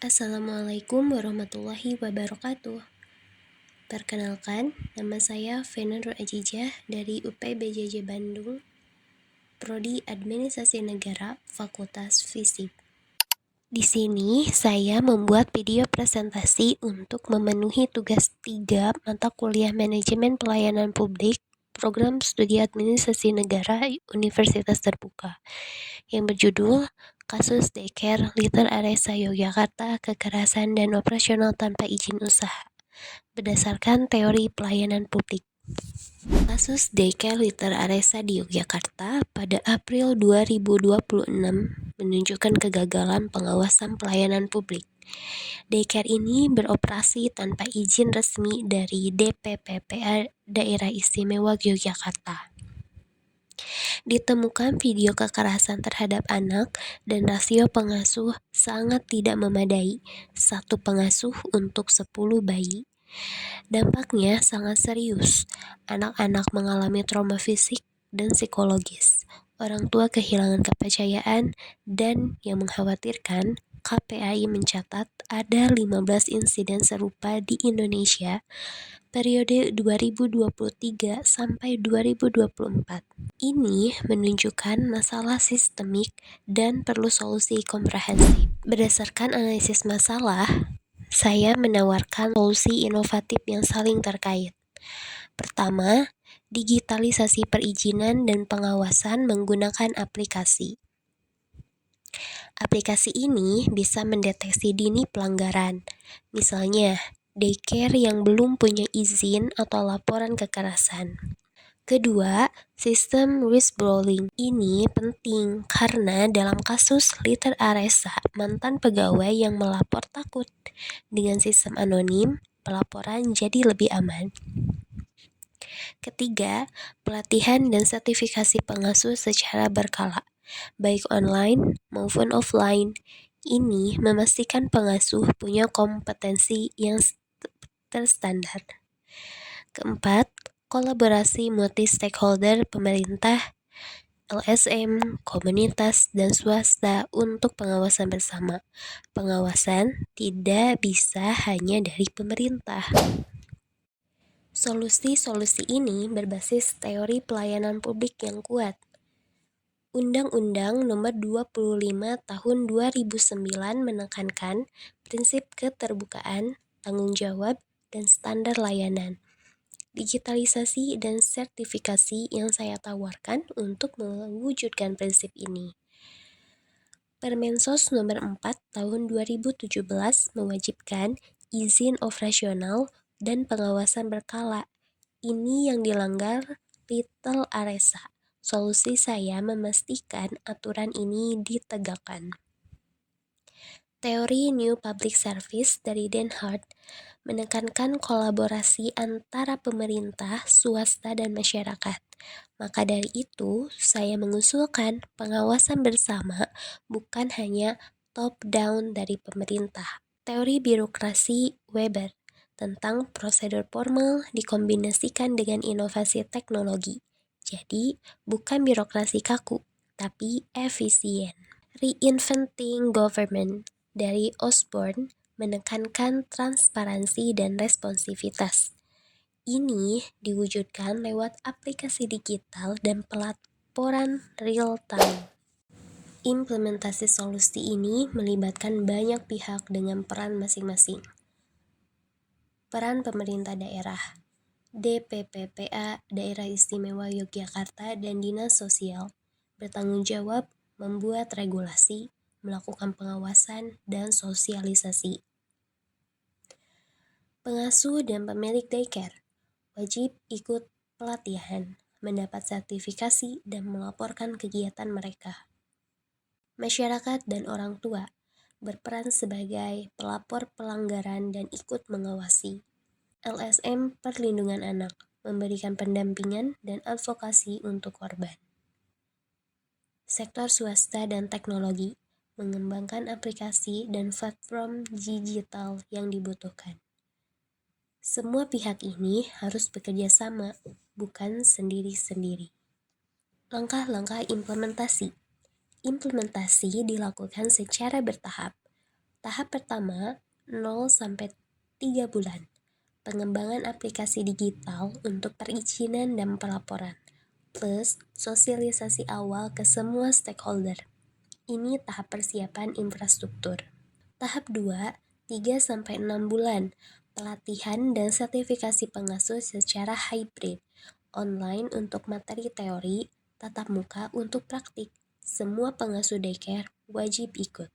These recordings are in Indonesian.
Assalamualaikum warahmatullahi wabarakatuh. Perkenalkan, nama saya Fenur Ajijah dari UPBJJ Bandung, Prodi Administrasi Negara, Fakultas Fisip. Di sini saya membuat video presentasi untuk memenuhi tugas 3 mata kuliah Manajemen Pelayanan Publik Program Studi Administrasi Negara Universitas Terbuka yang berjudul Kasus Deker Liter Aresa Yogyakarta Kekerasan dan Operasional Tanpa Izin Usaha berdasarkan teori pelayanan publik. Kasus Deker Liter Aresa di Yogyakarta pada April 2026 menunjukkan kegagalan pengawasan pelayanan publik. Daycare ini beroperasi tanpa izin resmi dari DPPPA Daerah Istimewa Yogyakarta. Ditemukan video kekerasan terhadap anak dan rasio pengasuh sangat tidak memadai, 1 pengasuh untuk 10 bayi. Dampaknya sangat serius. Anak-anak mengalami trauma fisik dan psikologis. Orang tua kehilangan kepercayaan dan yang mengkhawatirkan, KPAI mencatat ada 15 insiden serupa di Indonesia periode 2023 sampai 2024. Ini menunjukkan masalah sistemik dan perlu solusi komprehensif. Berdasarkan analisis masalah, saya menawarkan solusi inovatif yang saling terkait. Pertama, digitalisasi perizinan dan pengawasan menggunakan aplikasi. Aplikasi ini bisa mendeteksi dini pelanggaran, misalnya daycare yang belum punya izin atau laporan kekerasan. Kedua, sistem whistleblowing ini penting karena dalam kasus Liter Aresa, mantan pegawai yang melapor takut. Dengan sistem anonim, pelaporan jadi lebih aman. Ketiga, pelatihan dan sertifikasi pengasuh secara berkala, baik online maupun offline. Ini memastikan pengasuh punya kompetensi yang terstandar. Keempat, kolaborasi multi-stakeholder pemerintah, LSM, komunitas, dan swasta untuk pengawasan bersama. Pengawasan tidak bisa hanya dari pemerintah. Solusi-solusi ini berbasis teori pelayanan publik yang kuat. Undang-Undang Nomor 25 Tahun 2009 menekankan prinsip keterbukaan, tanggung jawab, dan standar layanan. Digitalisasi dan sertifikasi yang saya tawarkan untuk mewujudkan prinsip ini. Permensos Nomor 4 Tahun 2017 mewajibkan izin operasional dan pengawasan berkala. Ini yang dilanggar Liter Aresa. Solusi saya memastikan aturan ini ditegakkan. Teori New Public Service dari Den Hart menekankan kolaborasi antara pemerintah, swasta, dan masyarakat. Maka dari itu, saya mengusulkan pengawasan bersama bukan hanya top-down dari pemerintah. Teori birokrasi Weber tentang prosedur formal dikombinasikan dengan inovasi teknologi. Jadi, bukan birokrasi kaku, tapi efisien. Reinventing Government dari Osborne menekankan transparansi dan responsivitas. Ini diwujudkan lewat aplikasi digital dan pelaporan real-time. Implementasi solusi ini melibatkan banyak pihak dengan peran masing-masing. Peran pemerintah daerah, DPPPA Daerah Istimewa Yogyakarta dan Dinas Sosial bertanggung jawab membuat regulasi, melakukan pengawasan, dan sosialisasi. Pengasuh dan pemilik daycare wajib ikut pelatihan, mendapat sertifikasi, dan melaporkan kegiatan mereka. Masyarakat dan orang tua berperan sebagai pelapor pelanggaran dan ikut mengawasi. LSM Perlindungan Anak memberikan pendampingan dan advokasi untuk korban. Sektor swasta dan teknologi mengembangkan aplikasi dan platform digital yang dibutuhkan. Semua pihak ini harus bekerja sama, bukan sendiri-sendiri. Langkah-langkah implementasi. Implementasi dilakukan secara bertahap. Tahap pertama, 0-3 bulan. Pengembangan aplikasi digital untuk perizinan dan pelaporan, plus sosialisasi awal ke semua stakeholder. Ini tahap persiapan infrastruktur. Tahap 2, 3-6 bulan. Pelatihan dan sertifikasi pengasuh secara hybrid, online untuk materi teori, tatap muka untuk praktik. Semua pengasuh daycare wajib ikut.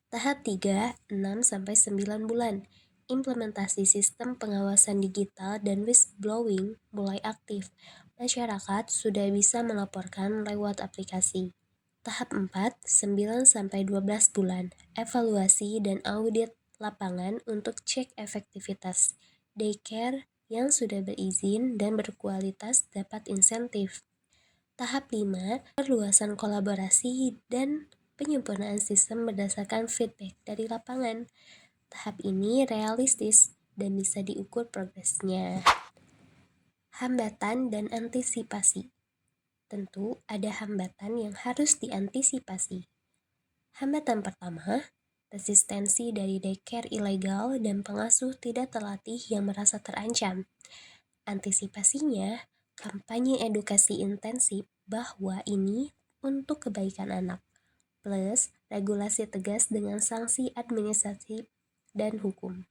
Tahap 3, 6-9 bulan. Implementasi sistem pengawasan digital dan whistleblowing mulai aktif. Masyarakat sudah bisa melaporkan lewat aplikasi. Tahap 4, 9-12 bulan. Evaluasi dan audit lapangan untuk cek efektivitas. Daycare yang sudah berizin dan berkualitas dapat insentif. Tahap 5, perluasan kolaborasi dan penyempurnaan sistem berdasarkan feedback dari lapangan. Tahap ini realistis dan bisa diukur progresnya. Hambatan dan antisipasi. Tentu ada hambatan yang harus diantisipasi. Hambatan pertama, resistensi dari daycare ilegal dan pengasuh tidak terlatih yang merasa terancam. Antisipasinya, kampanye edukasi intensif bahwa ini untuk kebaikan anak, plus regulasi tegas dengan sanksi administratif dan hukum.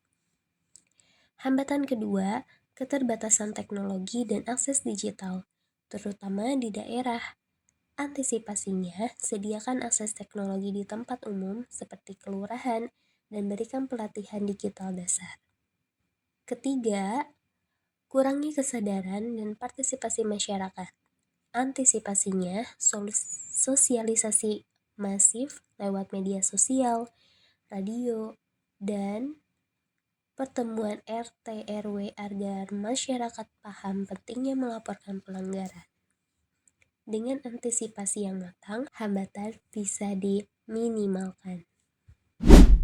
Hambatan kedua, keterbatasan teknologi dan akses digital, terutama di daerah. Antisipasinya, sediakan akses teknologi di tempat umum seperti kelurahan dan berikan pelatihan digital dasar. Ketiga, kurangi kesadaran dan partisipasi masyarakat. Antisipasinya, sosialisasi masif lewat media sosial, radio, dan pertemuan RT RW agar masyarakat paham pentingnya melaporkan pelanggaran. Dengan antisipasi yang matang, hambatan bisa diminimalkan.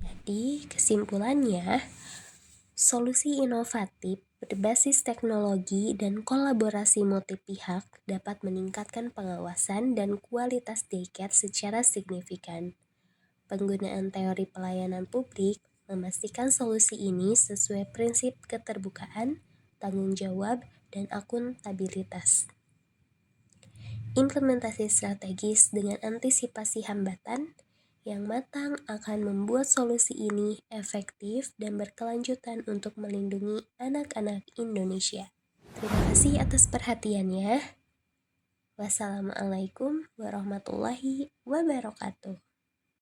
Jadi, kesimpulannya, solusi inovatif berbasis teknologi dan kolaborasi multi pihak dapat meningkatkan pengawasan dan kualitas daycare secara signifikan. Penggunaan teori pelayanan publik memastikan solusi ini sesuai prinsip keterbukaan, tanggung jawab, dan akuntabilitas. Implementasi strategis dengan antisipasi hambatan yang matang akan membuat solusi ini efektif dan berkelanjutan untuk melindungi anak-anak Indonesia. Terima kasih atas perhatiannya. Wassalamualaikum warahmatullahi wabarakatuh.